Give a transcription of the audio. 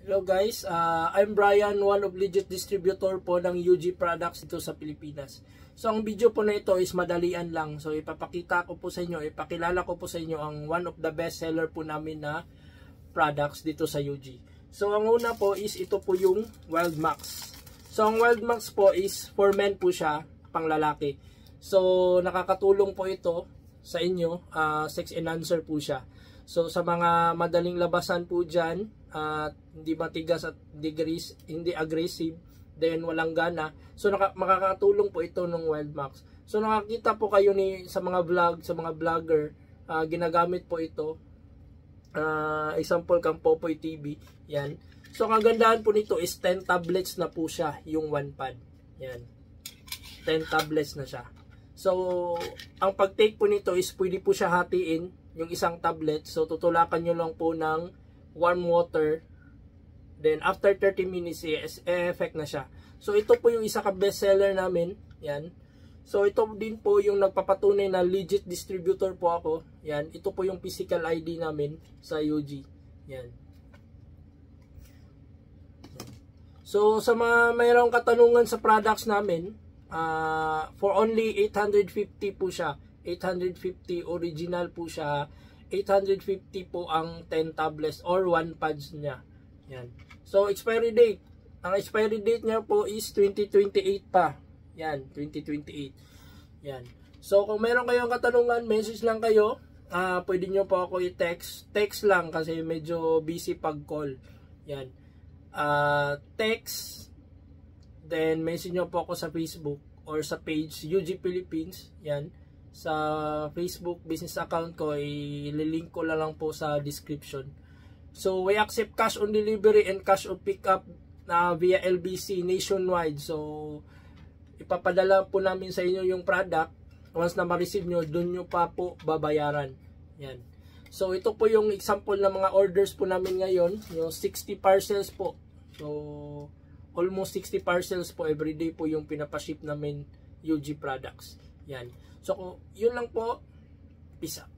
Hello guys, I'm Brian, one of legit distributor po ng UG Products dito sa Pilipinas. So ang video po na ito is madalian lang. So ipapakita ko po sa inyo, ipakilala ko po sa inyo ang one of the best seller po namin na products dito sa UG. So ang una po is ito po yung Wild Max. So ang Wild Max po is for men po siya, pang lalaki. So nakakatulong po ito sa inyo, sex enhancer po siya. So sa mga madaling labasan po dyan, hindi matigas at hindi aggressive, then walang gana, so makakatulong po ito ng Wild Max. So nakakita po kayo sa mga vlog, sa mga vlogger, ginagamit po ito. Example kang Popoy TV, yan. So kagandahan po nito is 10 tablets na po siya, yung one pad. Yan. 10 tablets na siya. So ang pag-take po nito is pwede po siya hatiin yung isang tablet. So tutulakan nyo lang po ng warm water. Then after 30 minutes effect na siya. So ito po yung isa ka best seller namin. Yan. So ito din po yung nagpapatunay na legit distributor po ako. Yan. Ito po yung physical ID namin sa UG. Yan. So sa mga mayroong katanungan sa products namin, for only 850 po siya. 850 original po siya. 850 po ang 10 tablets or 1 pads niya. Yan. So expiry date. Ang expiry date niya po is 2028 pa. Yan, 2028. Yan. So kung meron kayong katanungan, message lang kayo. Pwede nyo po ako i-text. Text lang kasi medyo busy pag call. Yan. Text. Then message nyo po ako sa Facebook or sa page UG Philippines. Yan. Sa Facebook business account ko, ililink ko lang po sa description. So we accept cash on delivery and cash on pickup via LBC nationwide. So ipapadala po namin sa inyo yung product. Once na ma-receive nyo, dun nyo pa po babayaran. Yan. So ito po yung example ng mga orders po namin ngayon, yung 60 parcels po. So almost 60 parcels po everyday po yung pinapaship namin UG products. Yan. So, yun lang po. Peace out.